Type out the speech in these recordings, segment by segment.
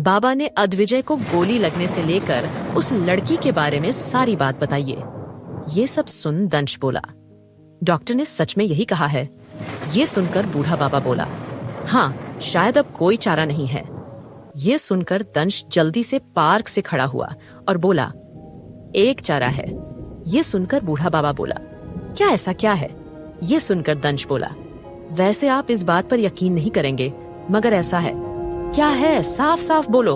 बाबा ने अद्विजय को गोली लगने से लेकर उस लड़की के बारे में सारी बात बताइए। ये सब सुन दंश बोला, डॉक्टर ने सच में यही कहा है? ये सुनकर बूढ़ा बाबा बोला, हाँ, शायद अब कोई चारा नहीं है। ये सुनकर दंश जल्दी से पार्क से खड़ा हुआ और बोला, एक चारा है। ये सुनकर बूढ़ा बाबा बोला, क्या ऐसा क्या है? ये सुनकर दंश बोला, वैसे आप इस बात पर यकीन नहीं करेंगे, मगर ऐसा है। क्या है? साफ साफ बोलो।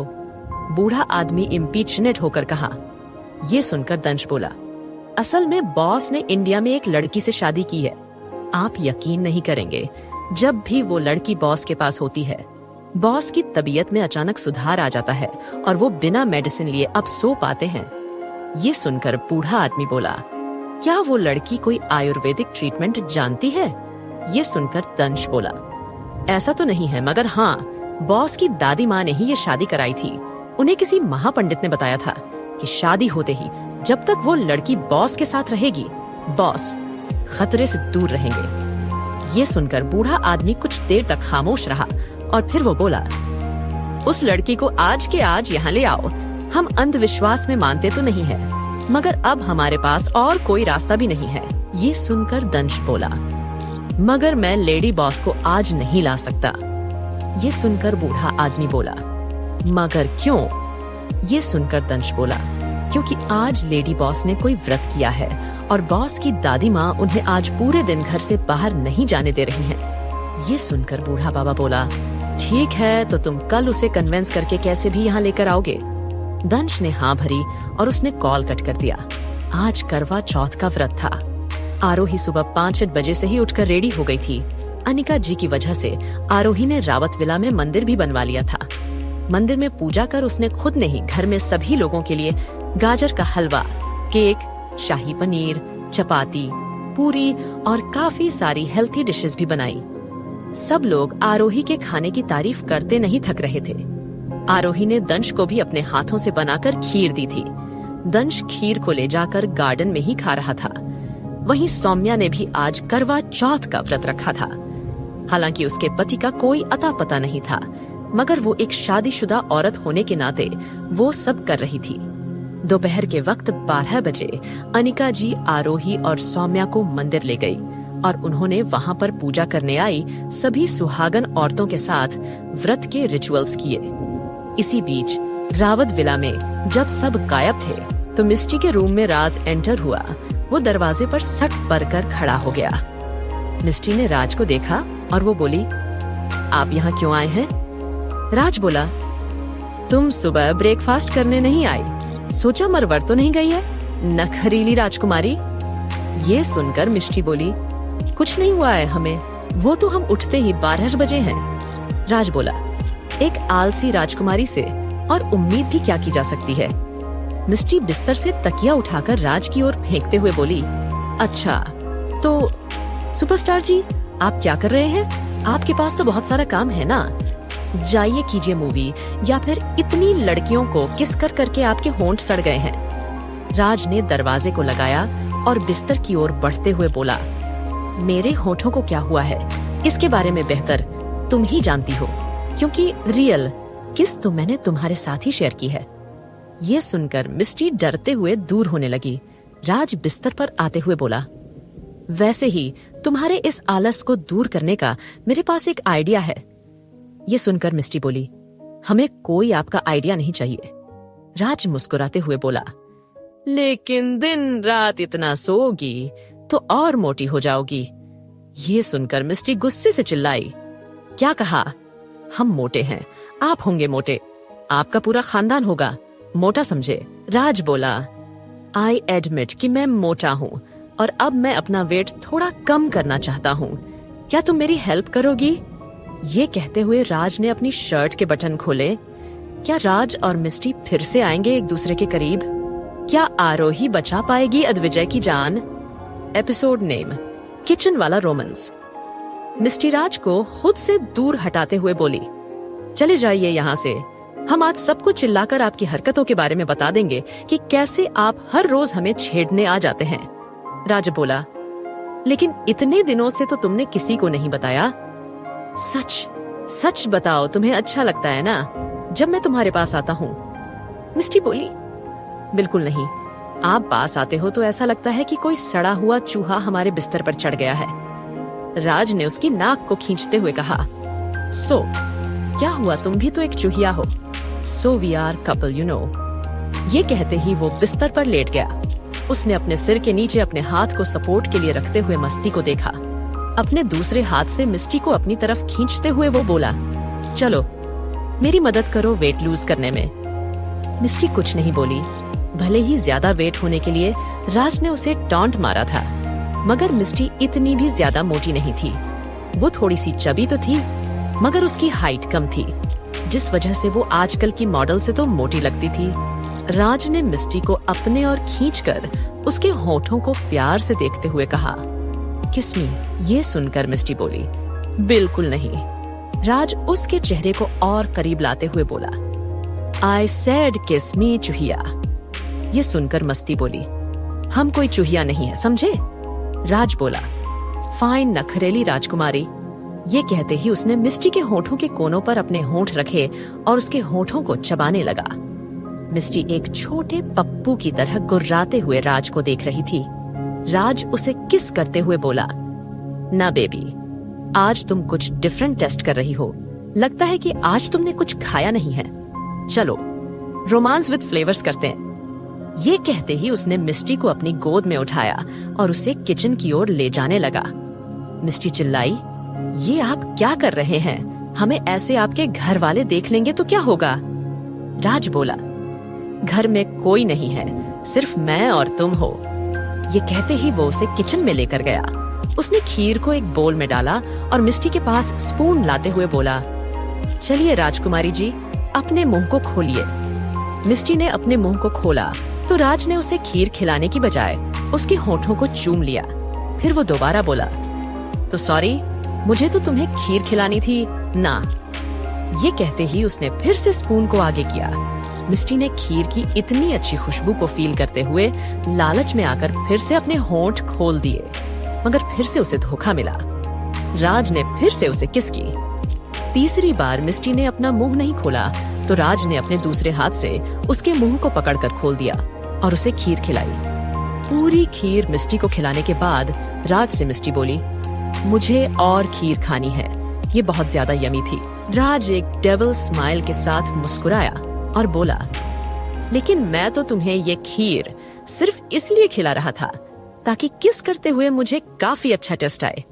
बूढ़ा आदमी इम्पीचनेट होकर कहा। ये सुनकर दंश बोला, असल में बॉस ने इंडिया में एक लड़की से शादी की है। आप यकीन नहीं करेंगे, जब भी वो लड़की बॉस के पास होती है, बॉस की तबीयत में अचानक सुधार आ जाता है और वो बिना मेडिसिन लिए अब सो पाते हैं। ये सुनकर बूढ़ा आदमी बोला, क्या वो लड़की कोई आयुर्वेदिक ट्रीटमेंट जानती है? ये सुनकर दंश बोला, ऐसा तो नहीं है, मगर हाँ, बॉस की दादी माँ ने ही ये शादी कराई थी। उन्हें किसी महापंडित ने बताया था कि शादी होते ही जब तक वो लड़की बॉस के साथ रहेगी, बॉस खतरे से दूर रहेंगे। ये सुनकर बूढ़ा आदमी कुछ देर तक खामोश रहा और फिर वो बोला, उस लड़की को आज के आज यहाँ ले आओ। हम अंधविश्वास में मानते तो नहीं है, मगर अब हमारे पास और कोई रास्ता भी नहीं है। ये सुनकर दंश बोला, मगर मैं लेडी बॉस को आज नहीं ला सकता। ये सुनकर बूढ़ा आदमी बोला, मगर क्यों? ये सुनकर दंश बोला, क्योंकि आज लेडी बॉस ने कोई व्रत किया है और बॉस की दादी माँ उन्हें आज पूरे दिन घर से बाहर नहीं जाने दे रही हैं। ये सुनकर बूढ़ा बाबा बोला, ठीक है, तो तुम कल उसे कन्वेंस करके कैसे भी यहाँ लेकर आओगे। दंश ने हाँ भरी और उसने कॉल कट कर दिया। आज करवा चौथ का व्रत था। आरोही सुबह 5 बजे से ही उठकर रेडी हो गई थी। अनिका जी की वजह से आरोही ने रावत विला में मंदिर भी बनवा लिया था। मंदिर में पूजा कर उसने खुद ने ही घर में सभी लोगों के लिए गाजर का हलवा, केक, शाही पनीर, चपाती, पूरी और काफी सारी हेल्थी डिशेस भी बनाई। सब लोग आरोही के खाने की तारीफ करते नहीं थक रहे थे। आरोही ने दंश को भी अपने हाथों से बनाकर खीर दी थी। दंश खीर को ले जाकर गार्डन में ही खा रहा था। वहीं सौम्या ने भी आज करवा चौथ का व्रत रखा था। हालांकि उसके पति का कोई अता पता नहीं था, मगर वो एक शादीशुदा औरत होने के नाते वो सब कर रही थी। दोपहर के वक्त 12 बजे अनिका जी आरोही और सौम्या को मंदिर ले गई और उन्होंने वहां पर पूजा करने आई सभी सुहागन औरतों के साथ व्रत के रिचुअल्स किए। इसी बीच रावत विला में जब सब गायब थे तो मिस्टी के रूम में राज एंटर हुआ। वो दरवाजे पर सट पर खड़ा हो गया। मिस्टी ने राज को देखा और वो बोली, आप यहाँ क्यों आए हैं? राज बोला, तुम सुबह ब्रेकफास्ट करने नहीं आई, सोचा मरवर तो नहीं गई है, नखरीली राजकुमारी। ये सुनकर मिष्टी बोली, कुछ नहीं हुआ है हमें, वो तो हम उठते ही 12 बजे हैं। राज बोला, एक आलसी राजकुमारी से और उम्मीद भी क्या की जा सकती है। मिस्टी बिस्तर से तकिया उठाकर राज की ओर फेंकते हुए बोली, अच्छा तो सुपरस्टार जी, आप क्या कर रहे हैं? आपके पास तो बहुत सारा काम है ना, जाइए कीजिए मूवी, या फिर इतनी लड़कियों को किस कर करके आपके होंठ सड़ गए हैं। राज ने दरवाजे को लगाया और बिस्तर की ओर बढ़ते हुए बोला, मेरे होठों को क्या हुआ है इसके बारे में बेहतर तुम ही जानती हो, क्योंकि रियल किस तो मैंने तुम्हारे साथ ही शेयर की है। ये सुनकर मिस्टी डरते हुए दूर होने लगी। राज बिस्तर पर आते हुए बोला, वैसे ही तुम्हारे इस आलस को दूर करने का मेरे पास एक आइडिया है। ये सुनकर मिस्टी बोली, हमें कोई आपका आइडिया नहीं चाहिए। राज मुस्कुराते हुए बोला, लेकिन दिन रात इतना सोओगी तो और मोटी हो जाओगी। ये सुनकर मिस्टी गुस्से से चिल्लाई, क्या कहा? हम मोटे हैं, आप होंगे मोटे, आपका पूरा खानदान होगा मोटा, समझे? राज बोला, आई एडमिट कि मैं मोटा हूँ और अब मैं अपना वेट थोड़ा कम करना चाहता हूँ। क्या तुम मेरी हेल्प करोगी? ये कहते हुए राज ने अपनी शर्ट के बटन खोले। क्या राज और मिस्टी फिर से आएंगे एक दूसरे के करीब? क्या आरोही बचा पाएगी अद्विजय की जान? एपिसोड नेम, किचन वाला रोमांस। मिस्टी राज को खुद से दूर हटाते हुए बोली, चले जाइए यहाँ से, हम आज सबको चिल्लाकर आपकी हरकतों के बारे में बता देंगे कि कैसे आप हर रोज हमें छेड़ने आ जाते हैं। राज बोला, लेकिन इतने दिनों से तो तुमने किसी को नहीं बताया। सच सच बताओ, तुम्हें अच्छा लगता है ना? जब मैं तुम्हारे पास आता हूँ। मिस्टी बोली, बिल्कुल नहीं। आप पास आते हो तो ऐसा लगता है कि कोई सड़ा हुआ चूहा हमारे बिस्तर पर चढ़ गया है। राज ने उसकी नाक को खींचते हुए कहा, सो क्या हुआ, तुम भी तो एक चूहिया हो। So we are couple you know. ये कहते ही वो बिस्तर पर लेट गया। उसने अपने सिर के नीचे अपने हाथ को सपोर्ट के लिए रखते हुए मस्ती को देखा। अपने दूसरे हाथ से मिस्टी को अपनी तरफ खींचते हुए वो बोला, चलो मेरी मदद करो वेट लूज करने में। मिस्टी कुछ नहीं बोली। भले ही ज्यादा वेट होने के लिए राज ने उसे टॉन्ट मारा था, मगर मिस्टी इतनी भी ज्यादा मोटी नहीं थी। वो थोड़ी सी चबी तो थी, मगर उसकी हाइट कम थी, जिस वजह से वो आजकल की मॉडल से तो मोटी लगती थी। राज ने मिस्टी को अपने और खींचकर उसके होठों को प्यार से देखते हुए कहा, किस मी। ये सुनकर मिस्टी बोली, बिल्कुल नहीं। राज उसके चेहरे को और करीब लाते हुए बोला, आई सेड किस मी चूहिया। ये सुनकर मस्ती बोली, हम कोई चूहिया नहीं है, समझे। राज बोला, फाइन नखरेली राजकुमारी। ये कहते ही उसने मिस्टी के होठों के कोनों पर अपने होंठ रखे और उसके होठों को चबाने लगा। मिस्टी एक छोटे पप्पू की तरह गुर्राते हुए राज को देख रही थी। राज उसे किस करते हुए बोला, ना बेबी, आज तुम कुछ डिफरेंट टेस्ट कर रही हो। लगता है कि आज तुमने कुछ खाया नहीं है। चलो रोमांस विद फ्लेवर्स करते हैं। ये कहते ही उसने मिस्टी को अपनी गोद में उठाया और उसे किचन की ओर ले जाने लगा। मिस्टी चिल्लाई, ये आप क्या कर रहे हैं? हमें ऐसे आपके घर वाले देख लेंगे तो क्या होगा? राज बोला, घर में कोई नहीं है, सिर्फ मैं और तुम हो। ये कहते ही वो उसे किचन में लेकर गया। उसने खीर को एक बोल में डाला और मिस्टी के पास स्पून लाते हुए बोला, चलिए राजकुमारी जी, अपने मुंह को खोलिए। मिस्टी ने अपने मुंह को खोला तो राज ने उसे खीर खिलाने की बजाय उसके होठों को चूम लिया। फिर वो दोबारा बोला, तो सॉरी, मुझे तो तुम्हें खीर खिलानी थी ना। ये कहते ही उसने फिर से स्पून को आगे किया। मिस्टी ने खीर की इतनी अच्छी खुशबू को फील करते हुए लालच में आकर फिर से अपने होंठ खोल दिए, मगर फिर से उसे धोखा मिला। राज ने फिर से उसे किस की। तीसरी बार मिस्टी ने अपना मुंह नहीं खोला तो राज ने अपने दूसरे हाथ से उसके मुंह को पकड़कर खोल दिया और उसे खीर खिलाई। पूरी खीर मिस्टी को खिलाने के बाद राज से मिस्टी बोली, मुझे और खीर खानी है, ये बहुत ज्यादा यमी थी। राज एक डेविल स्माइल के साथ मुस्कुराया और बोला, लेकिन मैं तो तुम्हें ये खीर सिर्फ इसलिए खिला रहा था ताकि किस करते हुए मुझे काफी अच्छा टेस्ट आए।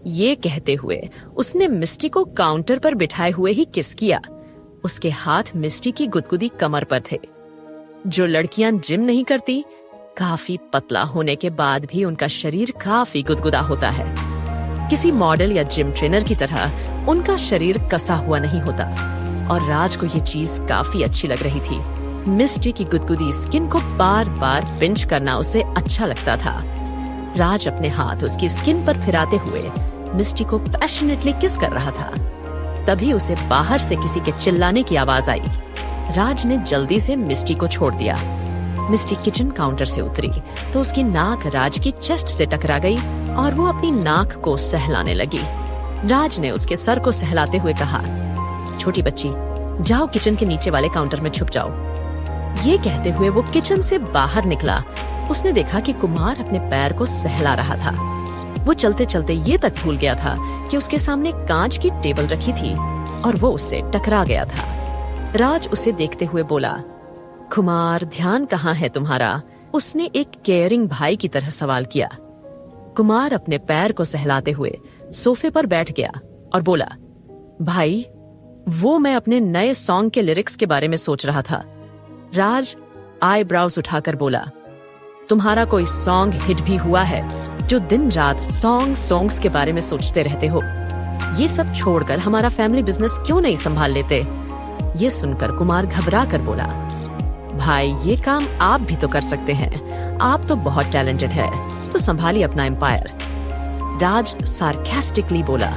ये कहते हुए उसने मिस्टी को काउंटर पर बिठाए हुए ही किस किया। उसके हाथ मिस्टी की गुदगुदी कमर पर थे। जो लड़कियां जिम नहीं करती, काफी पतला होने के बाद भी उनका शरीर काफी गुदगुदा होता है। किसी मॉडल या जिम ट्रेनर की तरह उनका शरीर कसा हुआ नहीं होता, और राज को ये चीज काफी अच्छी लग रही थी। मिस्टी की गुदगुदी स्किन को बार बार पिंच करना उसे अच्छा लगता था। राज अपने हाथ उसकी स्किन पर फिराते हुए मिस्टी को पैशनेटली किस कर रहा था। तभी उसे बाहर से किसी के चिल्लाने की आवाज आई। राज ने जल्दी से मिस्टी को छोड़ दिया। मिस्टी किचन काउंटर से उतरी तो उसकी नाक राज की चेस्ट से टकरा गई और वो अपनी नाक को सहलाने लगी। राज ने उसके सर को सहलाते हुए कहा, छोटी बच्ची, जाओ किचन के नीचे वाले काउंटर में छुप जाओ। ये कहते हुए वो किचन से बाहर निकला। उसने देखा कि कुमार अपने पैर को सहला रहा था। वो चलते चलते ये तक भूल गया था कि उसके सामने कांच की टेबल रखी थी और वो उससे टकरा गया था। राज उसे देखते हुए बोला, कुमार, ध्यान कहाँ है तुम्हारा? उसने एक केयरिंग भाई की तरह सवाल किया। कुमार अपने पैर को सहलाते हुए सोफे पर बैठ गया और बोला, भाई, वो मैं अपने नए सॉन्ग के लिरिक्स के बारे में सोच रहा था। राज आईब्राउज उठाकर बोला, तुम्हारा कोई सॉन्ग हिट भी हुआ है जो दिन रात सॉन्ग्स के बारे में सोचते रहते हो? ये सब छोड़कर हमारा फैमिली बिजनेस क्यों नहीं संभाल लेते? ये सुनकर कुमार घबरा कर बोला, भाई, ये काम आप भी तो कर सकते हैं। आप तो बहुत टैलेंटेड है, तो संभालिए अपना एम्पायर। राज सार्कास्टिकली बोला,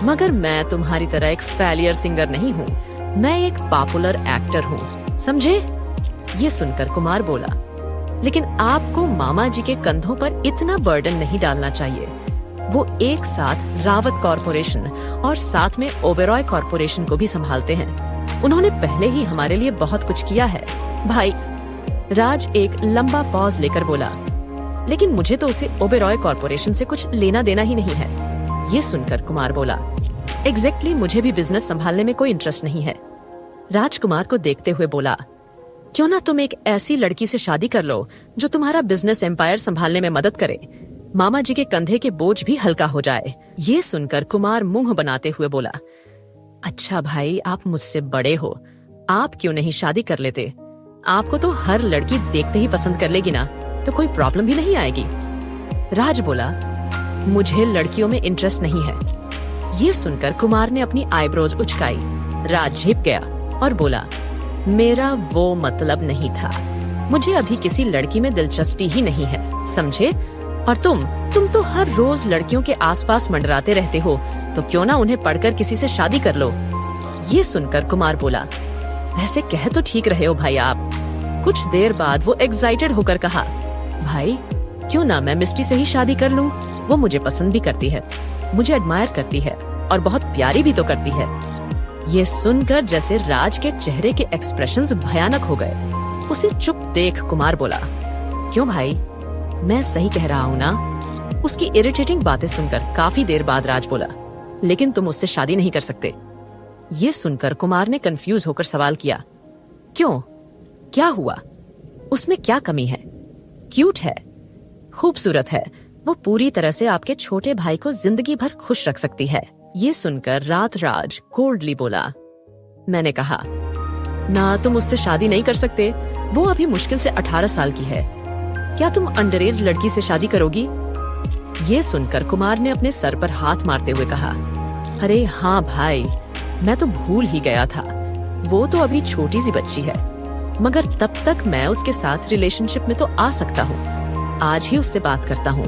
मगर मैं तुम्हारी तरह एक फेलियर सिंगर नहीं हूँ, मैं एक पॉपुलर एक्टर हूँ, समझे? ये सुनकर कुमार बोला, लेकिन आपको मामा जी के कंधों पर इतना बर्डन नहीं डालना चाहिए। वो एक साथ रावत कॉर्पोरेशन और साथ में ओबेरॉय कॉर्पोरेशन को भी संभालते हैं। उन्होंने पहले ही हमारे लिए बहुत कुछ किया है भाई। राज एक लंबा पॉज लेकर बोला, लेकिन मुझे तो उसे ओबेरॉय कॉर्पोरेशन से कुछ लेना देना ही नहीं है। ये सुनकर कुमार बोला, एग्जैक्टली मुझे भी बिजनेस संभालने में कोई इंटरेस्ट नहीं है। राजकुमार को देखते हुए बोला, क्यों ना तुम एक ऐसी लड़की से शादी कर लो जो तुम्हारा बिजनेस एम्पायर संभालने में मदद करे, मामा जी के कंधे के बोझ भी हल्का हो जाए। ये सुनकर कुमार मुंह बनाते हुए बोला, अच्छा भाई आप मुझसे बड़े हो, आप क्यों नहीं शादी कर लेते? आपको तो हर लड़की देखते ही पसंद कर लेगी ना, तो कोई प्रॉब्लम भी नहीं आएगी। राज बोला, मुझे लड़कियों में इंटरेस्ट नहीं है। ये सुनकर कुमार ने अपनी आईब्रोज उचकाई। राज झिप गया और बोला, मेरा वो मतलब नहीं था, मुझे अभी किसी लड़की में दिलचस्पी ही नहीं है, समझे? और तुम तो हर रोज लड़कियों के आसपास मंडराते रहते हो, तो क्यों ना उन्हें पढ़कर किसी से शादी कर लो। ये सुनकर कुमार बोला, वैसे कह तो ठीक रहे हो भाई आप। कुछ देर बाद वो एक्साइटेड होकर कहा, भाई क्यों ना मैं मिस्टी से ही शादी कर लूं, वो मुझे पसंद भी करती है, मुझे एडमायर करती है और बहुत प्यारी भी तो करती है। ये सुनकर जैसे राज के चेहरे के एक्सप्रेशंस भयानक हो गए। उसे चुप देख कुमार बोला, क्यों भाई, मैं सही कह रहा हूँ ना? उसकी इरिटेटिंग बातें सुनकर काफी देर बाद राज बोला, लेकिन तुम उससे शादी नहीं कर सकते। ये सुनकर कुमार ने कंफ्यूज होकर सवाल किया, क्यों, क्या हुआ? उसमें क्या कमी है? क्यूट है, खूबसूरत है, वो पूरी तरह से आपके छोटे भाई को जिंदगी भर खुश रख सकती है। ये सुनकर राज कोल्डली बोला, मैंने कहा ना तुम उससे शादी नहीं कर सकते, वो अभी मुश्किल से 18 साल की है। क्या तुम अंडरएज लड़की से शादी करोगी? ये सुनकर कुमार ने अपने सर पर हाथ मारते हुए कहा, अरे हाँ भाई, मैं तो भूल ही गया था, वो तो अभी छोटी सी बच्ची है, मगर तब तक मैं उसके साथ रिलेशनशिप में तो आ सकता हूँ। आज ही उससे बात करता हूँ।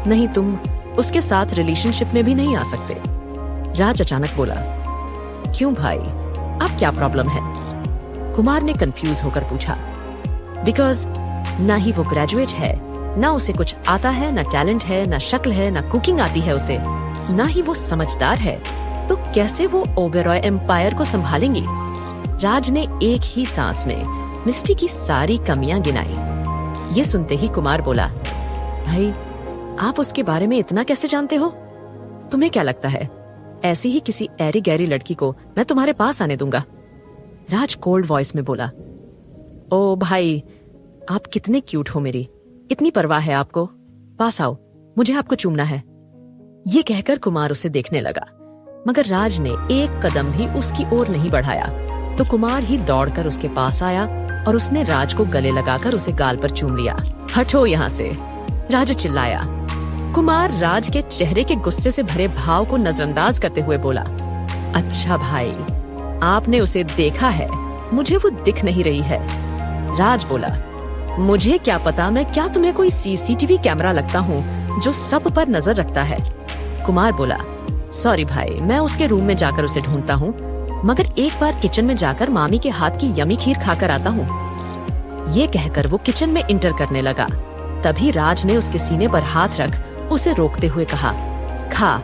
नहीं, तुम उसके साथ रिलेशनशिप में भी नहीं आ सकते। राज अचानक बोला, क्यों भाई, अब क्या प्रॉब्लम है? कुमार ने कंफ्यूज होकर पूछा, बिकॉज ना ही वो ग्रेजुएट है, ना उसे कुछ आता है, ना टैलेंट है, ना शक्ल है, ना कुकिंग आती है उसे, ना ही वो समझदार है, तो कैसे वो ओबेरॉय एम्पायर को संभालेंगी? राज ने एक ही सांस में मिस्टी की सारी कमियां गिनाई। ये सुनते ही कुमार बोला, भाई आप उसके बारे में इतना कैसे जानते हो? तुम्हें क्या लगता है ऐसी ही किसी ऐरी गैरी लड़की को मैं तुम्हारे पास आने दूंगा? राज कोल्ड वॉइस में बोला, ओ भाई आप कितने क्यूट हो, मेरी इतनी परवाह है आपको, पास आओ, मुझे आपको चूमना है। ये कहकर कुमार उसे देखने लगा, मगर राज ने एक कदम भी उसकी ओर नहीं बढ़ाया, तो कुमार ही दौड़कर उसके पास आया और उसने राज को गले लगाकर उसे गाल पर चूम लिया। हटो यहाँ से, राज चिल्लाया। कुमार राज के चेहरे के गुस्से से भरे भाव को नजरअंदाज करते हुए बोला, अच्छा भाई, आपने उसे देखा है, मुझे वो दिख नहीं रही है। राज बोला, मुझे क्या पता, मैं क्या तुम्हें कोई सीसीटीवी कैमरा लगता हूँ जो सब पर नजर रखता है? कुमार बोला, सॉरी भाई, मैं उसके रूम में जाकर उसे ढूंढता हूँ, मगर एक बार किचन में जाकर मामी के हाथ की यमी खीर खाकर आता हूँ। ये कहकर वो किचन में इंटर करने लगा। तभी राज ने उसके सीने पर हाथ रख उसे रोकते हुए कहा, खा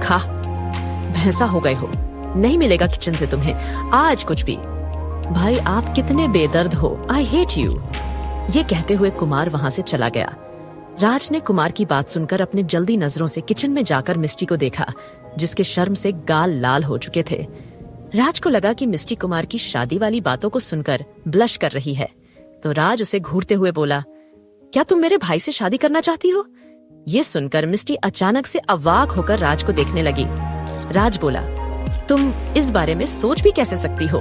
खा, भैंसा हो गए हो, नहीं मिलेगा किचन से तुम्हें आज कुछ भी। भाई आप कितने बेदर्द हो, आई हेट यू। ये कहते हुए कुमार वहां से चला गया। राज ने कुमार की बात सुनकर अपने जल्दी नजरों से किचन में जाकर मिस्टी को देखा, जिसके शर्म से गाल लाल हो चुके थे। राज को लगा कि मिस्टी कुमार की शादी वाली बातों को सुनकर ब्लश कर रही है, तो राज उसे घूरते हुए बोला, क्या तुम मेरे भाई से शादी करना चाहती हो? ये सुनकर मिस्टी अचानक से अवाक होकर राज को देखने लगी। राज बोला, तुम इस बारे में सोच भी कैसे सकती हो?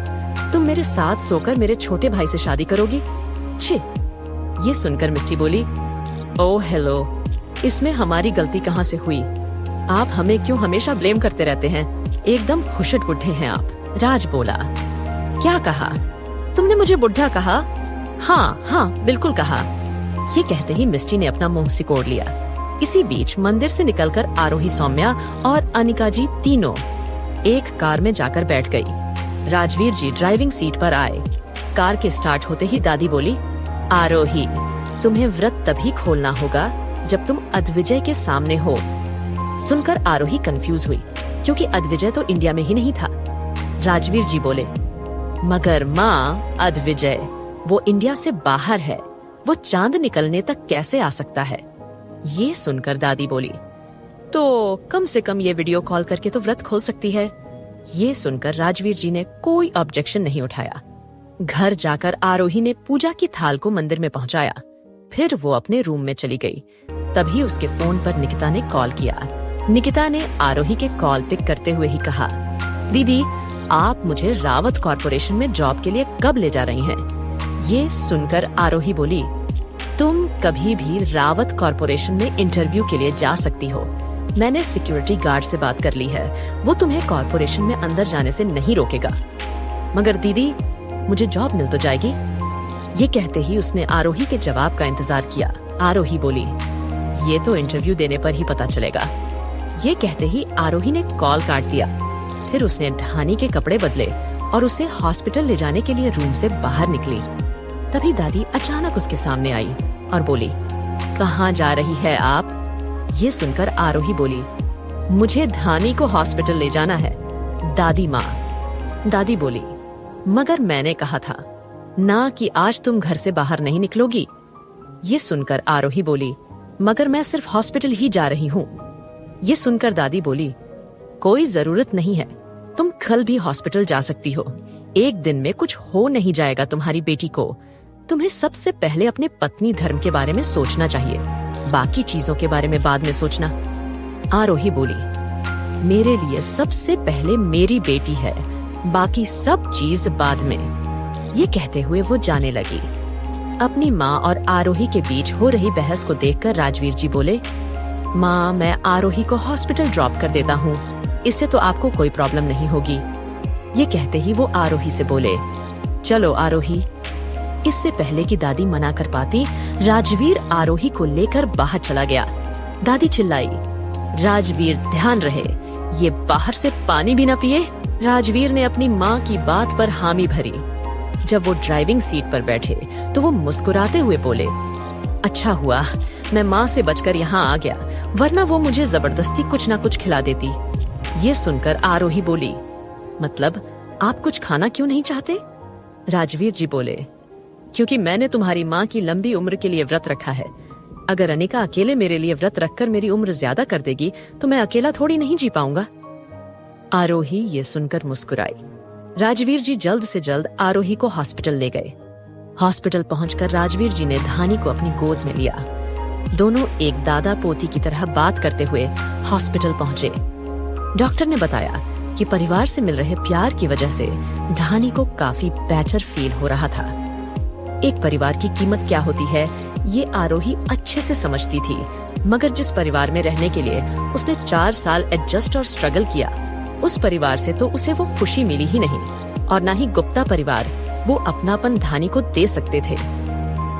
तुम मेरे साथ सोकर मेरे छोटे भाई से शादी करोगी? छी। ये सुनकर मिस्टी बोली, ओह हेलो, इसमें हमारी गलती कहाँ से हुई? आप हमें क्यों हमेशा ब्लेम करते रहते हैं? एकदम खुशट बुढ़े हैं आप। राज बोला, क्या कहा? तुमने मुझे बुढ़ा कहा? हाँ हाँ बिल्कुल कहा। ये कहते ही मिस्टी ने अपना मुंह सिकोड़ लिया। इसी बीच मंदिर से निकलकर आरोही सौम्या और अनिका जी तीनों एक कार में जाकर बैठ गई। राजवीर जी ड्राइविंग सीट पर आए। कार के स्टार्ट होते ही दादी बोली, आरोही, तुम्हें व्रत तभी खोलना होगा जब तुम अद्विजय के सामने हो। सुनकर आरोही कंफ्यूज हुई, क्योंकि अद्विजय तो इंडिया में ही नहीं था। राजवीर जी बोले, मगर माँ अद्विजय, वो इंडिया से बाहर है, वो चांद निकलने तक कैसे आ सकता है? ये सुनकर दादी बोली, तो कम से कम ये वीडियो कॉल करके तो व्रत खोल सकती है। ये सुनकर राजवीर जी ने कोई ऑब्जेक्शन नहीं उठाया। घर जाकर आरोही ने पूजा की थाल को मंदिर में पहुंचाया। फिर वो अपने रूम में चली गई। तभी उसके फोन पर निकिता ने कॉल किया। निकिता ने आरोही के कॉल पिक करते हुए ही कहा, दीदी आप मुझे रावत कॉर्पोरेशन में जॉब के लिए कब ले जा रही हैं? ये सुनकर आरोही बोली, तुम कभी भी रावत कॉर्पोरेशन में इंटरव्यू के लिए जा सकती हो। मैंने सिक्योरिटी गार्ड से बात कर ली है, वो तुम्हें कॉर्पोरेशन में अंदर जाने से नहीं रोकेगा। मगर दीदी मुझे जॉब मिल तो जाएगी। ये कहते ही उसने आरोही के जवाब का इंतजार किया। आरोही बोली, ये तो इंटरव्यू देने पर ही पता चलेगा। ये कहते ही आरोही ने कॉल काट दिया। फिर उसने ढानी के कपड़े बदले और उसे हॉस्पिटल ले जाने के लिए रूम से बाहर निकली। तभी दादी अचानक उसके सामने आई और बोली, कहाँ जा रही है आप? ये सुनकर आरोही बोली, मुझे धानी को हॉस्पिटल ले जाना है दादी माँ। दादी बोली, मगर मैंने कहा था ना कि आज तुम घर से बाहर नहीं निकलोगी। ये सुनकर आरोही बोली, मगर मैं सिर्फ हॉस्पिटल ही जा रही हूँ। ये सुनकर दादी बोली, कोई जरूरत नहीं है, तुम कल भी हॉस्पिटल जा सकती हो। एक दिन में कुछ हो नहीं जाएगा तुम्हारी बेटी को। तुम्हें सबसे पहले अपने पत्नी धर्म के बारे में सोचना चाहिए, बाकी चीजों के बारे में बाद में सोचना। आरोही बोली, मेरे लिए सबसे पहले मेरी बेटी है, बाकी सब चीज बाद में। ये कहते हुए वो जाने लगी। अपनी माँ और आरोही के बीच हो रही बहस को देखकर राजवीर जी बोले, माँ मैं आरोही को हॉस्पिटल ड्रॉप कर देता हूँ, इससे तो आपको कोई प्रॉब्लम नहीं होगी। ये कहते ही वो आरोही से बोले, चलो आरोही। इससे पहले कि दादी मना कर पाती, राजवीर आरोही को लेकर बाहर चला गया। दादी चिल्लाई, राजवीर ध्यान रहे, ये बाहर से पानी भी न पिए। राजवीर ने अपनी माँ की बात पर हामी भरी। जब वो ड्राइविंग सीट पर बैठे तो वो मुस्कुराते हुए बोले, अच्छा हुआ मैं माँ से बचकर यहाँ आ गया, वरना वो मुझे जबरदस्ती कुछ ना कुछ खिला देती। ये सुनकर आरोही बोली, मतलब आप कुछ खाना क्यों नहीं चाहते? राजवीर जी बोले, क्योंकि मैंने तुम्हारी माँ की लंबी उम्र के लिए व्रत रखा है। अगर अनिका अकेले मेरे लिए व्रत रखकर मेरी उम्र ज्यादा कर देगी तो मैं अकेला थोड़ी नहीं जी पाऊंगा। आरोही ये सुनकर मुस्कुराई। राजवीर जी जल्द से जल्द आरोही को हॉस्पिटल ले गए। हॉस्पिटल पहुंचकर राजवीर जी ने धानी को अपनी गोद में लिया। दोनों एक दादा पोती की तरह बात करते हुए हॉस्पिटल पहुंचे। डॉक्टर ने बताया कि परिवार से मिल रहे प्यार की वजह से धानी को काफी बेटर फील हो रहा था। एक परिवार की कीमत क्या होती है ये आरोही अच्छे से समझती थी, मगर जिस परिवार में रहने के लिए उसने 4 साल एडजस्ट और स्ट्रगल किया, उस परिवार से तो उसे वो खुशी मिली ही नहीं, और ना ही गुप्ता परिवार वो अपनापन धानी को दे सकते थे।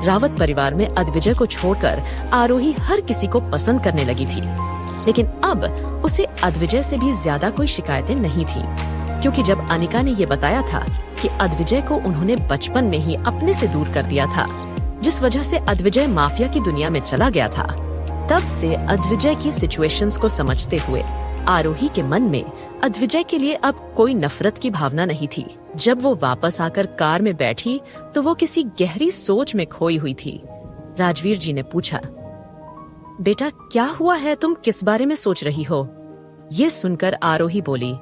रावत परिवार में अद्विजय को छोड़कर आरोही हर किसी को पसंद करने लगी थी, लेकिन अब उसे अद्विजय से भी ज्यादा कोई शिकायतें नहीं थी, क्योंकि जब अनिका ने ये बताया था कि अद्विजय को उन्होंने बचपन में ही अपने से दूर कर दिया था, जिस वजह से अद्विजय माफिया की दुनिया में चला गया था, तब से अद्विजय की सिचुएशंस को समझते हुए आरोही के मन में अद्विजय के लिए अब कोई नफरत की भावना नहीं थी। जब वो वापस आकर कार में बैठी तो वो किसी गहरी सोच में खोई हुई थी। राजवीर जी ने पूछा, बेटा क्या हुआ है, तुम किस बारे में सोच रही हो? ये सुनकर आरोही बोली,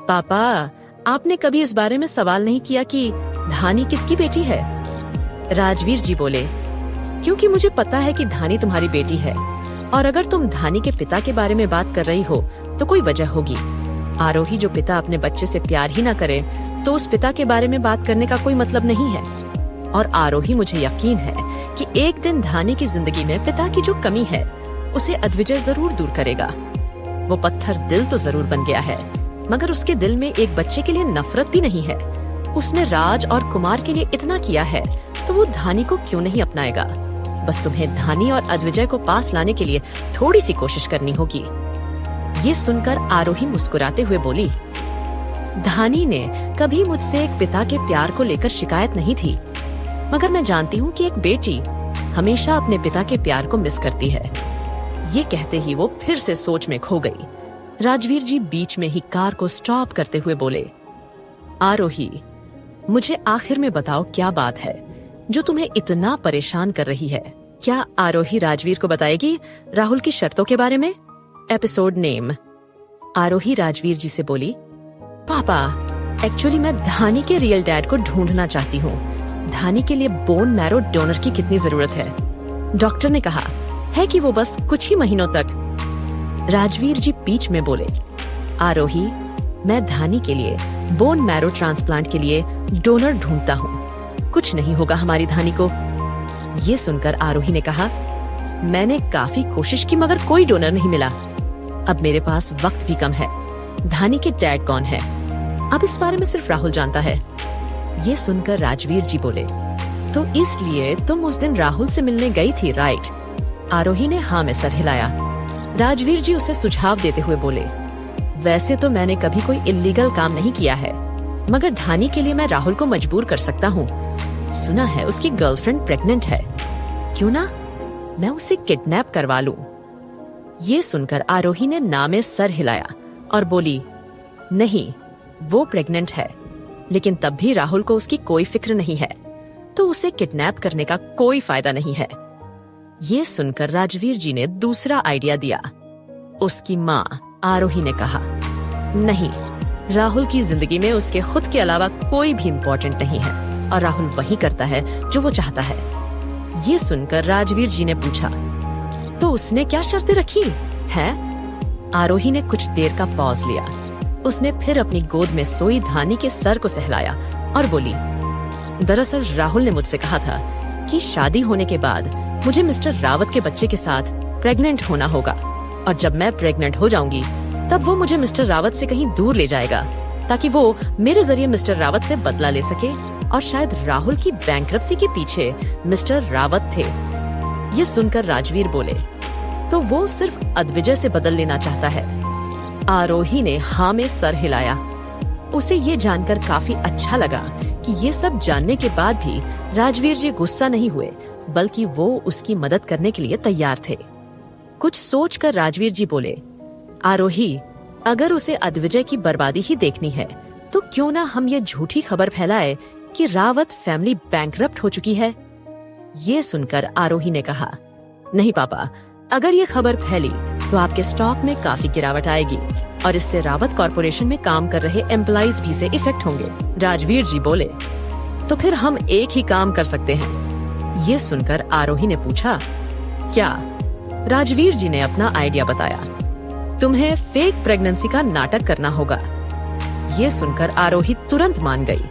पापा आपने कभी इस बारे में सवाल नहीं किया कि धानी किसकी बेटी है? राजवीर जी बोले, क्योंकि मुझे पता है कि धानी तुम्हारी बेटी है, और अगर तुम धानी के पिता के बारे में बात कर रही हो तो कोई वजह होगी। आरोही जो पिता अपने बच्चे से प्यार ही ना करे तो उस पिता के बारे में बात करने का कोई मतलब नहीं है। और आरोही मुझे यकीन है कि एक दिन धानी की जिंदगी में पिता की जो कमी है उसे अद्विजय जरूर दूर करेगा। वो पत्थर दिल तो जरूर बन गया है, मगर उसके दिल में एक बच्चे के लिए नफरत भी नहीं है। उसने राज और कुमार के लिए इतना किया है तो वो धानी को क्यों नहीं अपनाएगा? बस तुम्हें धानी और अद्विजय को पास लाने के लिए थोड़ी सी कोशिश करनी होगी। ये सुनकर आरोही मुस्कुराते हुए बोली, धानी ने कभी मुझसे एक पिता के प्यार को लेकर शिकायत नहीं थी, मगर मैं जानती हूँ कि एक बेटी हमेशा अपने पिता के प्यार को मिस करती है। ये कहते ही वो फिर से सोच में खो गई। राजवीर जी बीच में ही कार को स्टॉप करते हुए बोले, आरोही मुझे आखिर में बताओ क्या बात है जो तुम्हें इतना परेशान कर रही है। क्या आरोही राजवीर को बताएगी राहुल की शर्तों के बारे में? Episode name. आरोही राजवीर जी से बोली, पापा एक्चुअली मैं धानी के रियल डैड को ढूंढना चाहती हूँ। धानी के लिए बोन मैरो डोनर की कितनी जरूरत है? डॉक्टर ने कहा है कि वो बस कुछ ही महीनों तक। राजवीर जी बीच में बोले, आरोही मैं धानी के लिए बोन मैरो ट्रांसप्लांट के लिए डोनर ढूंढता हूँ। कुछ नहीं होगा हमारी धानी को। ये सुनकर आरोही ने कहा, मैंने काफी कोशिश की मगर कोई डोनर नहीं मिला। अब मेरे पास वक्त भी कम है। धानी के डैड कौन है? अब इस बारे में सिर्फ राहुल जानता है। ये सुनकर राजवीर जी बोले, तो इसलिए तुम उस दिन राहुल से मिलने गई थी, राइट? आरोही ने हाँ में सर हिलाया। राजवीर जी उसे सुझाव देते हुए बोले, वैसे तो मैंने कभी कोई इल्लीगल काम नहीं किया है, मगर धानी के लिए मैं राहुल को मजबूर कर सकता हूँ। सुना है उसकी गर्लफ्रेंड प्रेग्नेंट है, क्यों ना मैं उसे किडनैप करवा लूं। ये सुनकर आरोही ने ना में सर हिलाया और बोली, नहीं वो प्रेग्नेंट है, लेकिन तब भी राहुल को उसकी कोई फिक्र नहीं है, तो उसे किडनैप करने का कोई फायदा नहीं है। ये सुनकर राजवीर जी ने दूसरा आइडिया दिया। उसकी माँ आरोही ने कहा, नहीं राहुल की जिंदगी में उसके खुद के अलावा कोई भी इम्पोर्टेंट नहीं है और राहुल वही करता है जो वो चाहता है। ये सुनकर राजवीर जी ने पूछा, तो उसने क्या शर्तें रखी हैं? आरोही ने कुछ देर का पॉज लिया। उसने फिर अपनी गोद में सोई धानी के सर को सहलाया और बोली, दरअसल राहुल ने मुझसे कहा था कि शादी होने के बाद मुझे मिस्टर रावत के बच्चे के साथ प्रेग्नेंट होना होगा, और जब मैं प्रेग्नेंट हो जाऊंगी तब वो मुझे मिस्टर रावत से कहीं दूर ले जाएगा ताकि वो मेरे जरिए मिस्टर रावत से बदला ले सके, और शायद राहुल की बैंक्रप्सी के पीछे मिस्टर रावत थे। ये सुनकर राजवीर बोले, तो वो सिर्फ अद्विजय से बदल लेना चाहता है। आरोही ने हाँ में सर हिलाया। उसे ये जानकर काफी अच्छा लगा कि ये सब जानने के बाद भी राजवीर जी गुस्सा नहीं हुए, बल्कि वो उसकी मदद करने के लिए तैयार थे। कुछ सोचकर राजवीर जी बोले, आरोही अगर उसे अद्विजय की बर्बादी ही देखनी है तो क्यों ना हम ये झूठी खबर फैलाए कि रावत फैमिली बैंकरप्ट हो चुकी है। ये सुनकर आरोही ने कहा, नहीं पापा, अगर ये खबर फैली तो आपके स्टॉक में काफी गिरावट आएगी और इससे रावत कॉर्पोरेशन में काम कर रहे एम्प्लॉइज भी से इफेक्ट होंगे। राजवीर जी बोले, तो फिर हम एक ही काम कर सकते हैं। ये सुनकर आरोही ने पूछा, क्या? राजवीर जी ने अपना आइडिया बताया, तुम्हें फेक प्रेगनेंसी का नाटक करना होगा। ये सुनकर आरोही तुरंत मान गई,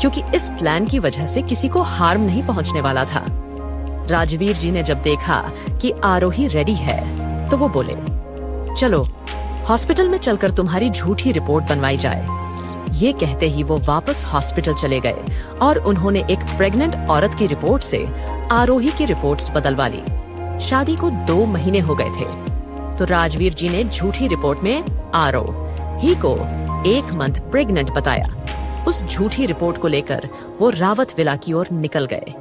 क्योंकि इस प्लान की वजह से किसी को हार्म नहीं पहुंचने वाला था। राजवीर जी ने जब देखा कि आरोही रेडी है तो वो बोले, चलो हॉस्पिटल में चलकर तुम्हारी झूठी रिपोर्ट बनवाई जाए। ये कहते ही वो वापस हॉस्पिटल चले गए और उन्होंने एक प्रेग्नेंट औरत की रिपोर्ट से आरोही की रिपोर्ट्स बदलवा ली। शादी को 2 महीने हो गए थे, तो राजवीर जी ने झूठी रिपोर्ट में आरोही को 1 मंथ प्रेग्नेंट बताया। उस झूठी रिपोर्ट को लेकर वो रावत विला की ओर निकल गए।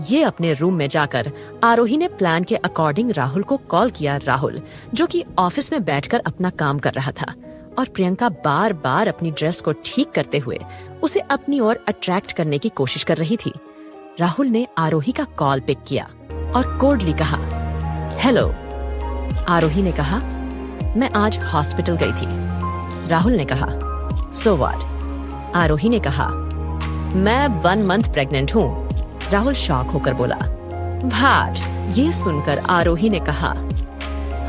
ये अपने रूम में जाकर आरोही ने प्लान के अकॉर्डिंग राहुल को कॉल किया। राहुल जो कि ऑफिस में बैठकर अपना काम कर रहा था, और प्रियंका बार बार अपनी ड्रेस को ठीक करते हुए उसे अपनी ओर अट्रैक्ट करने की कोशिश कर रही थी। राहुल ने आरोही का कॉल पिक किया और कोडली कहा, हेलो। आरोही ने कहा, मैं आज हॉस्पिटल गई थी। राहुल ने कहा, सो व्हाट? आरोही ने कहा, मैं 1 मंथ प्रेग्नेंट हूँ। राहुल शॉक होकर बोला, भाट। ये सुनकर आरोही ने कहा,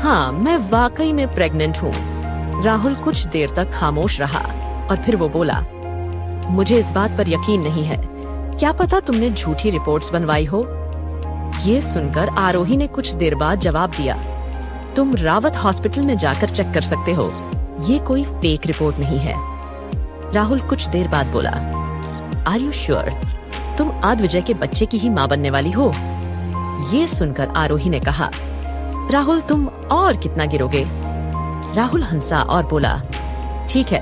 हाँ मैं वाकई में प्रेग्नेंट हूँ। राहुल कुछ देर तक खामोश रहा और फिर वो बोला, मुझे इस बात पर यकीन नहीं है, क्या पता तुमने झूठी रिपोर्ट्स बनवाई हो। ये सुनकर आरोही ने कुछ देर बाद जवाब दिया, तुम रावत हॉस्पिटल में जाकर चेक कर सकते हो, ये कोई फेक रिपोर्ट नहीं है। राहुल कुछ देर बाद बोला, आर यू श्योर तुम अद्विजय के बच्चे की ही माँ बनने वाली हो? ये सुनकर आरोही ने कहा, राहुल तुम और कितना गिरोगे? राहुल हंसा और बोला, ठीक है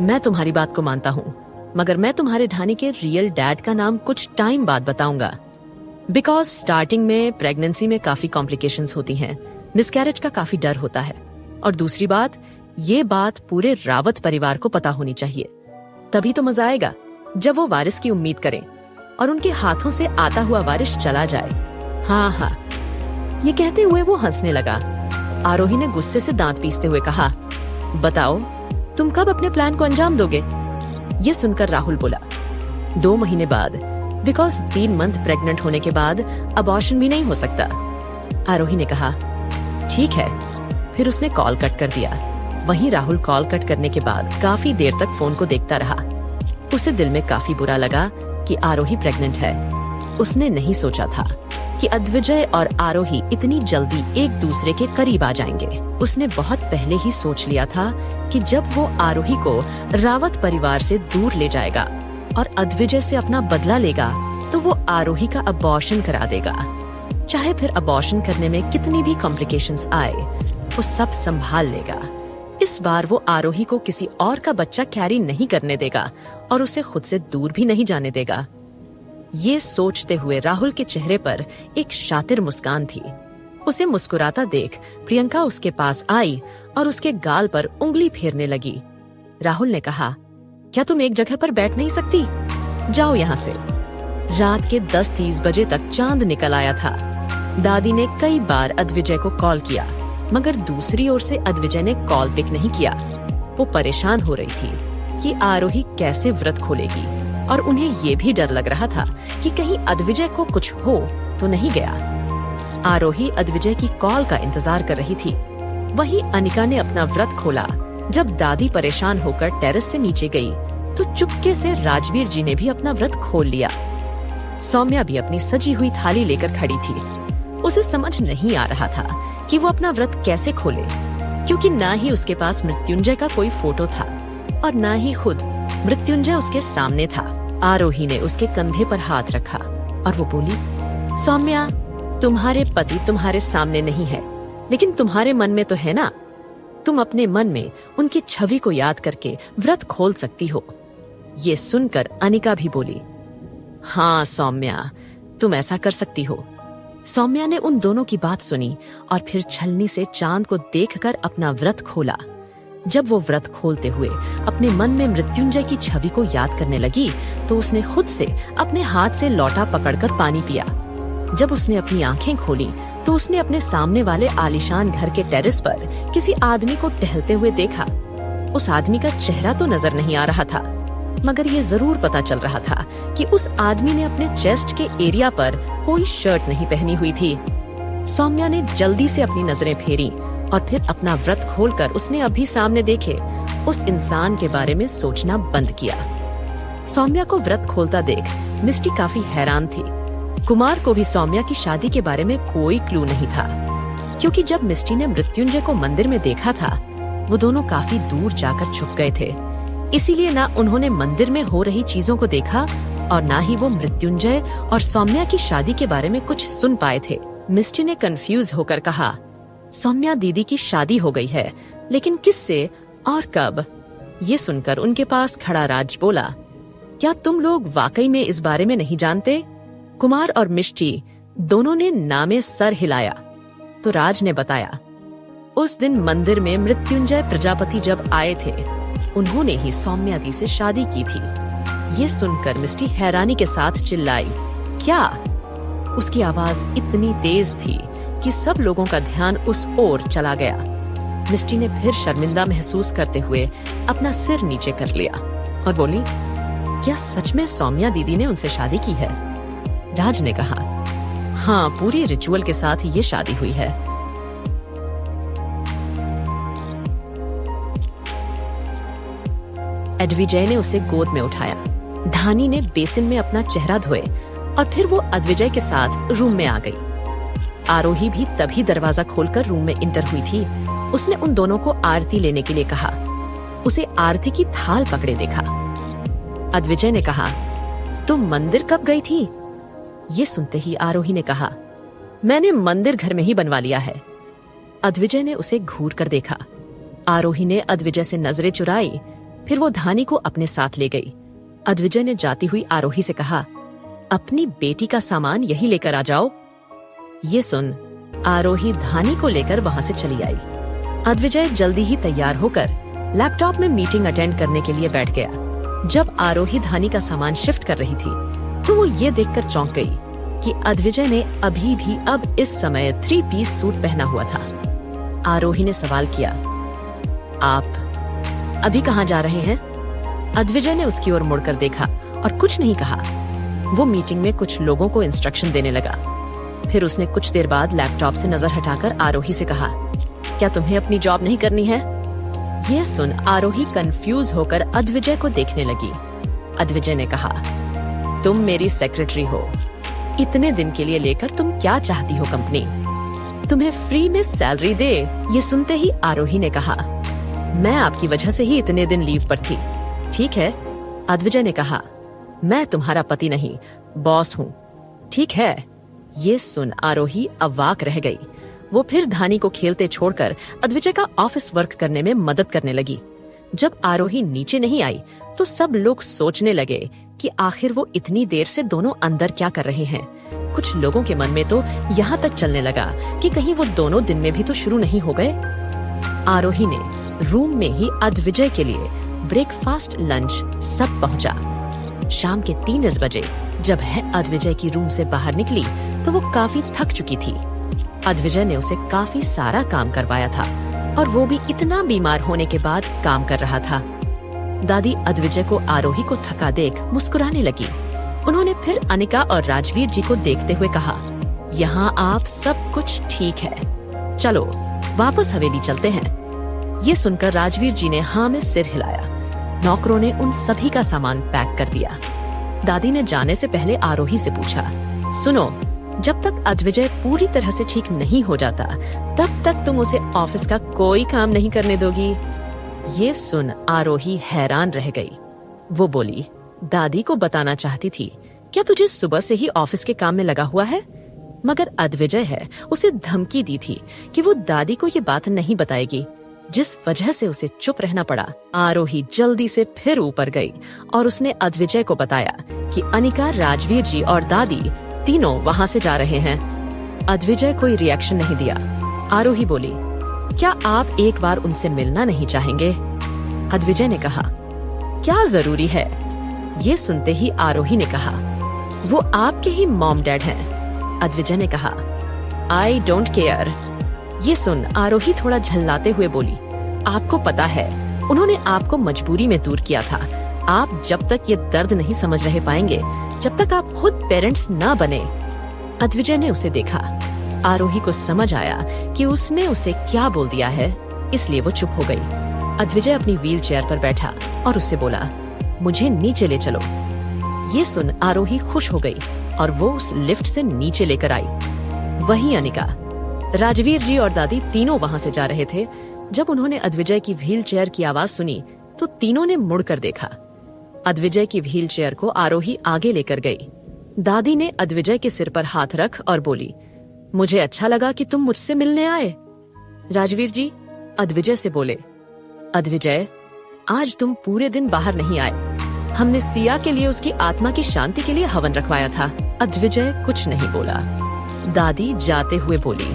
मैं तुम्हारी बात को मानता हूँ, मगर मैं तुम्हारे ढानी के रियल डैड का नाम कुछ टाइम बाद बताऊंगा। बिकॉज स्टार्टिंग में प्रेगनेंसी में काफी कॉम्प्लिकेशंस होती हैं, मिसकैरेज का काफी डर होता है, और दूसरी बात, ये बात पूरे रावत परिवार को पता होनी चाहिए, तभी तो मजा आएगा। जब वो वारिस की उम्मीद करें और उनके हाथों से आता हुआ वारिस चला जाए। हाँ हाँ, ये कहते हुए वो हंसने लगा। आरोही ने गुस्से से दांत पीसते हुए कहा, बताओ तुम कब अपने प्लान को अंजाम दोगे? ये सुनकर राहुल बोला, 2 महीने बाद, बिकॉज 3 मंथ प्रेग्नेंट होने के बाद अबॉर्शन भी नहीं हो सकता। आरोही ने कहा, ठीक है। फिर उसने कॉल कट कर दिया। वहीं राहुल कॉल कट करने के बाद काफी देर तक फोन को देखता रहा। उसे दिल में काफी बुरा लगा कि आरोही प्रेग्नेंट है। उसने नहीं सोचा था कि अद्विजय और आरोही इतनी जल्दी एक दूसरे के करीब आ जाएंगे। उसने बहुत पहले ही सोच लिया था कि जब वो आरोही को रावत परिवार से दूर ले जाएगा और अद्विजय से अपना बदला लेगा तो वो आरोही का अबॉर्शन करा देगा। चाहे फिर अबॉर्शन करने में कितनी भी कॉम्प्लिकेशंस आए, वो सब संभाल लेगा। इस बार वो आरोही को किसी और का बच्चा कैरी नहीं करने देगा और उसे खुद से दूर भी नहीं जाने देगा। ये सोचते हुए राहुल के चेहरे पर एक शातिर मुस्कान थी। उसे मुस्कुराता देख प्रियंका उसके पास आई और उसके गाल पर उंगली फेरने लगी। राहुल ने कहा, क्या तुम एक जगह पर बैठ नहीं सकती? जाओ यहाँ से। रात के 10-30 बजे तक चांद निकल आया था। दादी ने कई बार अद्विजय को कॉल किया, मगर दूसरी ओर से अद्विजय ने कॉल पिक नहीं किया। वो परेशान हो रही थी कि आरोही कैसे व्रत खोलेगी और उन्हें ये भी डर लग रहा था कि कहीं अद्विजय को कुछ हो तो नहीं गया। आरोही अद्विजय की कॉल का इंतजार कर रही थी। वहीं अनिका ने अपना व्रत खोला। जब दादी परेशान होकर टेरेस से नीचे गई तो चुपके से राजवीर जी ने भी अपना व्रत खोल लिया। सौम्या भी अपनी सजी हुई थाली लेकर खड़ी थी। उसे समझ नहीं आ रहा था कि वो अपना व्रत कैसे खोले, क्योंकि ना ही उसके पास मृत्युंजय का कोई फोटो था और ना ही खुद मृत्युंजय उसके सामने था। आरोही ने उसके कंधे पर हाथ रखा और वो बोली, सौम्या, तुम्हारे पति तुम्हारे सामने नहीं है, लेकिन तुम्हारे मन में तो है ना। तुम अपने मन में उनकी छवि को याद करके व्रत खोल सकती हो। ये सुनकर अनिका भी बोली, हाँ सौम्या, तुम ऐसा कर सकती हो। सौम्या ने उन दोनों की बात सुनी और फिर छलनी से चांद को देखकर अपना व्रत खोला। जब वो व्रत खोलते हुए अपने मन में मृत्युंजय की छवि को याद करने लगी तो उसने खुद से अपने हाथ से लोटा पकड़कर पानी पिया। जब उसने अपनी आंखें खोली तो उसने अपने सामने वाले आलीशान घर के टेरेस पर किसी आदमी को टहलते हुए देखा। उस आदमी का चेहरा तो नजर नहीं आ रहा था, मगर ये जरूर पता चल रहा था कि उस आदमी ने अपने चेस्ट के एरिया पर कोई शर्ट नहीं पहनी हुई थी। सौम्या ने जल्दी से अपनी नजरें फेरी और फिर अपना व्रत खोलकर उसने अभी सामने देखे उस इंसान के बारे में सोचना बंद किया। सौम्या को व्रत खोलता देख मिस्टी काफी हैरान थी। कुमार को भी सौम्या की शादी के बारे में कोई क्लू नहीं था, क्योंकि जब मिस्टी ने मृत्युंजय को मंदिर में देखा था वो दोनों काफी दूर जाकर छुप गए थे। इसीलिए ना उन्होंने मंदिर में हो रही चीजों को देखा और ना ही वो मृत्युंजय और सौम्या की शादी के बारे में कुछ सुन पाए थे। मिस्टी ने कंफ्यूज होकर कहा, सौम्या दीदी की शादी हो गई है, लेकिन किससे और कब? ये सुनकर उनके पास खड़ा राज बोला, क्या तुम लोग वाकई में इस बारे में नहीं जानते? कुमार और मिष्टी दोनों ने नामे सर हिलाया तो राज ने बताया, उस दिन मंदिर में मृत्युंजय प्रजापति जब आए थे उन्होंने ही सौम्या दी से शादी की थी। ये सुनकर मिष्टी हैरानी के साथ चिल्लाई, क्या? उसकी आवाज इतनी तेज थी कि सब लोगों का ध्यान उस ओर चला गया। मिष्टी ने फिर शर्मिंदा महसूस करते हुए अपना सिर नीचे कर लिया और बोली, क्या सच में सौम्या दीदी ने उनसे शादी की है? राज ने कहा, हाँ, पूरी रिचुअल के साथ ये शादी हुई है। अद्विजय ने उसे गोद में उठाया। धानी ने बेसिन में अपना चेहरा धोए और फिर वो अद्विजय के साथ रूम में आ गई। आरोही भी तभी दरवाजा खोलकर रूम में इंटर हुई थी। उसने उन दोनों को आरती लेने के लिए कहा। उसे आरती की थाल पकड़े देखा। अद्विजय ने कहा, तुम मंदिर कब गई थी? ये सुनते ही आरोही ने कहा, मैंने मंदिर घर में ही बनवा लिया है। अद्विजय ने उसे घूर कर देखा। आरोही ने अद्विजय से नजरें चुराई, फिर वो धानी को अपने साथ ले गई। अद्विजय ने जाती हुई आरोही से कहा, अपनी बेटी का सामान यही लेकर आ जाओ। ये सुन आरोही धानी को लेकर वहां से चली आई। अद्विजय जल्दी ही तैयार होकर लैपटॉप में मीटिंग अटेंड करने के लिए बैठ गया। जब आरोही धानी का सामान शिफ्ट कर रही थी तो वो ये देखकर चौंक गई कि अद्विजय ने अभी भी अब इस समय 3 पीस सूट पहना हुआ था। आरोही ने सवाल किया, आप अभी कहाँ जा रहे हैं? अद्विजय ने उसकी ओर मुड़कर देखा और कुछ नहीं कहा। वो मीटिंग में कुछ लोगों को इंस्ट्रक्शन देने लगा। फिर उसने कुछ देर बाद लैपटॉप से नजर हटाकर आरोही से कहा, क्या तुम्हें अपनी जॉब नहीं करनी है? यह सुन आरोही कंफ्यूज होकर अद्विजय को देखने लगी। अद्विजय ने कहा, तुम मेरी सेक्रेटरी हो, इतने दिन के लिए लेकर तुम क्या चाहती हो कंपनी? तुम्हें फ्री में सैलरी दे। ये सुनते ही आरोही ने कहा, मैं आपकी वजह से ही इतने दिन लीव पर थी। ठीक है, अद्विजय ने कहा, मैं तुम्हारा पति नहीं, बॉस हूँ। ठीक है। ये सुन आरोही अवाक रह गई। वो फिर धानी को खेलते छोड़कर अद्विजय का ऑफिस वर्क करने में मदद करने लगी। जब आरोही नीचे नहीं आई तो सब लोग सोचने लगे कि आखिर वो इतनी देर से दोनों अंदर क्या कर रहे हैं। कुछ लोगों के मन में तो यहाँ तक चलने लगा कि कहीं वो दोनों दिन में भी तो शुरू नहीं हो गए। आरोही ने रूम में ही अद्विजय के लिए ब्रेकफास्ट, लंच सब पहुंचा। शाम के 3 बजे जब है अद्विजय की रूम से बाहर निकली तो वो काफी थक चुकी थी। अद्विजय ने उसे काफी सारा काम करवाया था और वो भी इतना बीमार होने के बाद काम कर रहा था। दादी अद्विजय को आरोही को थका देख मुस्कुराने लगी। उन्होंने फिर अनिका और राजवीर जी को देखते हुए कहा, यहाँ आप सब कुछ ठीक है, चलो वापस हवेली चलते हैं। ये सुनकर राजवीर जी ने हाँ में सिर हिलाया। नौकरों ने उन सभी का सामान पैक कर दिया। दादी ने जाने से पहले आरोही से पूछा, सुनो, जब तक अद्विजय पूरी तरह से ठीक नहीं हो जाता तब तक तुम उसे ऑफिस का कोई काम नहीं करने दोगी? ये सुन आरोही हैरान रह गई। वो बोली, दादी को बताना चाहती थी, क्या तुझे सुबह से ही ऑफिस के काम में लगा हुआ है? मगर अद्विजय है उसे धमकी दी थी कि वो दादी को ये बात नहीं बताएगी, जिस वजह से उसे चुप रहना पड़ा। आरोही जल्दी से फिर ऊपर गई और उसने अद्विजय को बताया कि अनिका, राजवीर जी और दादी तीनों वहाँ से जा रहे हैं। अद्विजय कोई रिएक्शन नहीं दिया। आरोही बोली, क्या आप एक बार उनसे मिलना नहीं चाहेंगे? अद्विजय ने कहा, क्या जरूरी है? ये सुनते ही आरोही ने कहा, वो आपके ही मॉम डैड हैं। अद्विजय ने कहा, आई डोंट केयर। ये सुन आरोही थोड़ा झल्लाते हुए बोली, आपको पता है उन्होंने आपको मजबूरी में दूर किया था। आप जब तक ये दर्द नहीं समझ रहे पाएंगे जब तक आप खुद पेरेंट्स ना बने। अद्विजय ने उसे देखा। आरोही को समझ आया कि उसने उसे क्या बोल दिया है, इसलिए वो चुप हो गई। अद्विजय अपनी व्हील चेयर पर बैठा और उससे बोला, मुझे नीचे ले चलो। ये सुन आरोही खुश हो गई और वो उस लिफ्ट से नीचे लेकर आई। वहीं अनिका, राजवीर जी और दादी तीनों वहां से जा रहे थे। जब उन्होंने अद्विजय की व्हील चेयर की आवाज सुनी तो तीनों ने मुड़कर देखा। अद्विजय की व्हील चेयर को आरोही आगे लेकर गई। दादी ने अद्विजय के सिर पर हाथ रख और बोली, मुझे अच्छा लगा कि तुम मुझसे मिलने आए। राजवीर जी अद्विजय से बोले, अद्विजय, आज तुम पूरे दिन बाहर नहीं आए। हमने सिया के लिए उसकी आत्मा की शांति के लिए हवन रखवाया था। अद्विजय कुछ नहीं बोला। दादी जाते हुए बोली,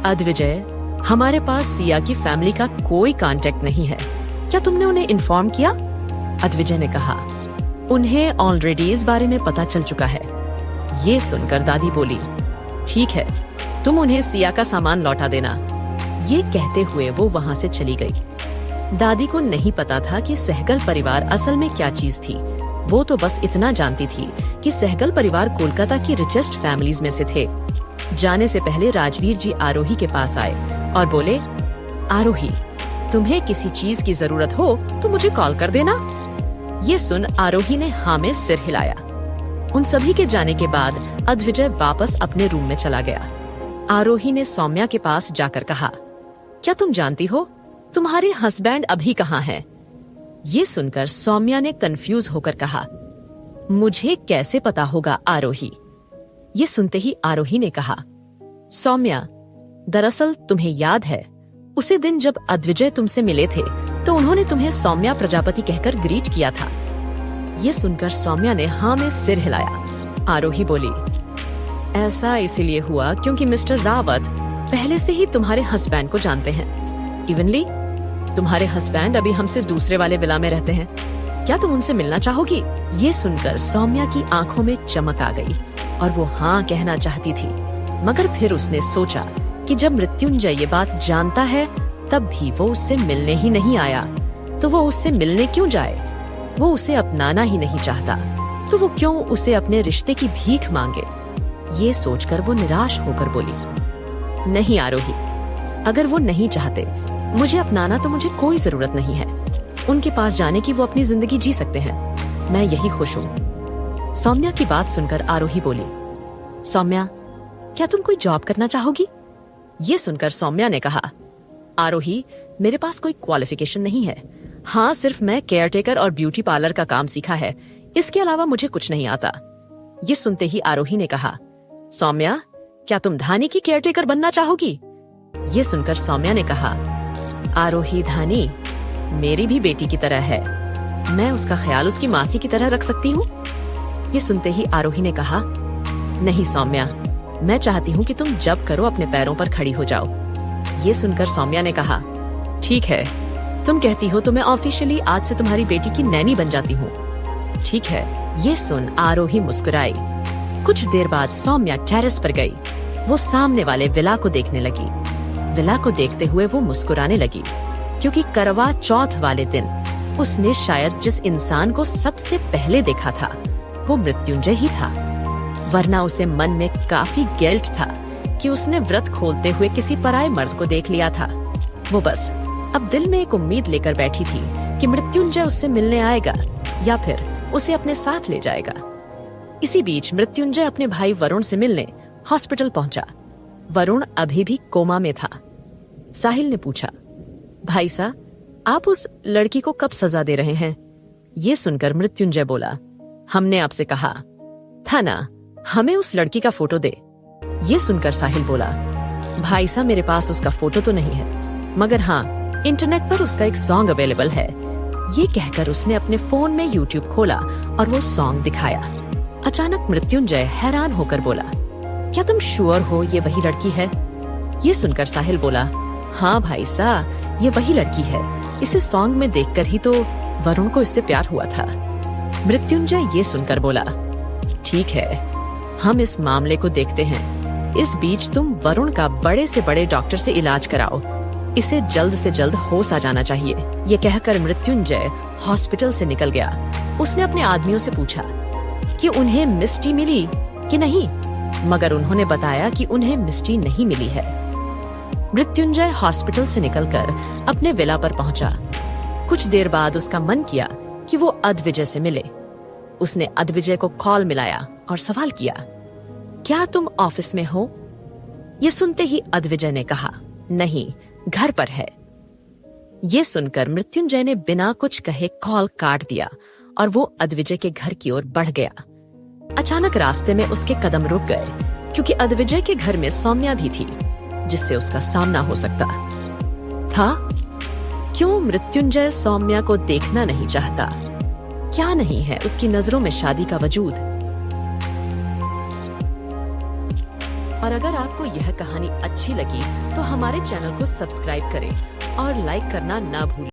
अद्विजय, हमारे पास सिया की फैमिली का कोई कांटेक्ट नहीं है, क्या तुमने उन्हें इन्फॉर्म किया? अद्विजय ने कहा, उन्हें ऑलरेडी इस बारे में पता चल चुका है। ये सुनकर दादी बोली, ठीक है, तुम उन्हें सिया का सामान लौटा देना। ये कहते हुए वो वहाँ से चली गई। दादी को नहीं पता था कि सहगल परिवार असल में क्या चीज थी। वो तो बस इतना जानती थी कि सहगल परिवार कोलकाता की रिचेस्ट फैमिलीज में से थे। जाने से पहले राजवीर जी आरोही के पास आए और बोले, आरोही, तुम्हें किसी चीज की जरूरत हो तो मुझे कॉल कर देना। ये सुन आरोही ने हाँ में सिर हिलाया। उन सभी के जाने के बाद अद्विजय वापस अपने रूम में चला गया। आरोही ने सौम्या के पास जाकर कहा, क्या तुम जानती हो तुम्हारे हस्बैंड अभी कहाँ हैं? ये सुनकर सौम्या ने कंफ्यूज होकर कहा, मुझे कैसे पता होगा आरोही? ये सुनते ही आरोही ने कहा, सौम्या, दरअसल तुम्हें याद है उसी दिन जब अद्विजय तुमसे मिले थे तो उन्होंने तुम्हें सौम्या प्रजापति कहकर ग्रीट किया था। ये सुनकर सौम्या ने हाँ में सिर हिलाया। आरोही बोली, ऐसा इसीलिए हुआ क्योंकि मिस्टर रावत पहले से ही तुम्हारे हस्बैंड को जानते हैं। इवनली तुम्हारे हस्बैंड अभी हमसे दूसरे वाले विला में रहते हैं। क्या तुम उनसे मिलना चाहोगी? ये सुनकर सौम्या की आंखों में चमक आ गई और वो हाँ कहना चाहती थी, मगर फिर उसने सोचा कि जब मृत्युंजय ये बात जानता है तब भी वो उससे मिलने ही नहीं आया, तो वो उससे मिलने क्यों जाए? वो उसे अपनाना ही नहीं चाहता, तो वो क्यों उसे अपने रिश्ते की भीख मांगे? ये सोचकर वो निराश होकर बोली, नहीं आरोही, अगर वो नहीं चाहते मुझे अपनाना तो मुझे कोई जरूरत नहीं है। उनके पास जाने की वो अपनी जिंदगी जी सकते हैं, मैं यही खुश हूँ। सौम्या की बात सुनकर आरोही बोली, सौम्या, क्या तुम कोई जॉब करना चाहोगी? ये सुनकर सौम्या ने कहा, आरोही, मेरे पास कोई क्वालिफिकेशन नहीं है। हाँ, सिर्फ मैं केयरटेकर और ब्यूटी पार्लर का काम सीखा है, इसके अलावा मुझे कुछ नहीं आता। ये सुनते ही आरोही ने कहा, सौम्या, क्या तुम धानी की केयरटेकर बनना चाहोगी? ये सुनकर सौम्या ने कहा, आरोही धानी मेरी भी बेटी की तरह है, मैं उसका ख्याल उसकी मासी की तरह रख सकती हूँ। ये सुनते ही आरोही ने कहा, नहीं सौम्या, मैं चाहती हूँ कि तुम जब करो अपने पैरों पर खड़ी हो जाओ। ये सुनकर सौम्या ने कहा, ठीक है, तुम कहती हो तो मैं ऑफिशियली आज से तुम्हारी बेटी की नैनी बन जाती हूँ। ठीक है। ये सुन आरोही मुस्कुराई। कुछ देर बाद सौम्या टेरेस पर गई। वो सामने वाले विला को देखने लगी। विला को देखते हुए वो मुस्कुराने लगी, क्योंकि करवा चौथ वाले दिन उसने शायद जिस इंसान को सबसे पहले देखा था वो मृत्युंजय ही था। वरना उसे मन में काफी गिल्ट था कि उसने व्रत खोलते हुए किसी पराये मर्द को देख लिया था। वो बस अब दिल में एक उम्मीद लेकर बैठी थी कि मृत्युंजय उससे मिलने आएगा या फिर उसे अपने साथ ले जाएगा। इसी बीच मृत्युंजय अपने भाई वरुण से मिलने हॉस्पिटल पहुंचा। वरुण अभी भी कोमा में था। साहिल ने पूछा, भाई साहब, आप उस लड़की को कब सजा दे रहे हैं? ये सुनकर मृत्युंजय बोला, हमने आपसे कहा था ना, हमें उस लड़की का फोटो दे। ये सुनकर साहिल बोला, भाई साहब, मेरे पास उसका फोटो तो नहीं है, मगर हाँ, इंटरनेट पर उसका एक सॉन्ग अवेलेबल है। ये कहकर उसने अपने फोन में यूट्यूब खोला और वो सॉन्ग दिखाया। अचानक मृत्युंजय हैरान होकर बोला, क्या तुम श्योर हो ये वही लड़की है? ये सुनकर साहिल बोला, हाँ भाई साहब, ये वही लड़की है। इसे सॉन्ग में देखकर ही तो वरुण को इससे प्यार हुआ था। मृत्युंजय ये सुनकर बोला, ठीक है, हम इस मामले को देखते हैं। इस बीच तुम वरुण का बड़े से बड़े डॉक्टर से इलाज कराओ, इसे जल्द से जल्द होश आ जाना चाहिए। ये कहकर मृत्युंजय हॉस्पिटल से निकल गया। उसने अपने आदमियों से पूछा कि उन्हें मिस्टी मिली कि नहीं, मगर उन्होंने बताया कि उन्हें मिस्टी नहीं मिली है। मृत्युंजय हॉस्पिटल से निकलकर अपने विला पर पहुंचा। कुछ देर बाद उसका मन किया कि वो अद्विजय से मिले। उसने अद्विजय को कॉल मिलाया और सवाल किया, क्या तुम ऑफिस में हो? ये सुनते ही अद्विजय ने कहा, नहीं, घर पर है। ये सुनकर मृत्युंजय ने बिना कुछ कहे कॉल काट दिया और वो अद्विजय के घर की ओर बढ़ गया। अचानक रास्ते में उसके कदम रुक गए, क्योंकि अद्विजय के घर में सौम्या भी थी, जिससे उसका सामना हो सकता था। क्यों मृत्युंजय सौम्या को देखना नहीं चाहता? क्या नहीं है उसकी नजरों में शादी का वजूद? और अगर आपको यह कहानी अच्छी लगी तो हमारे चैनल को सब्सक्राइब करें और लाइक करना ना भूलें।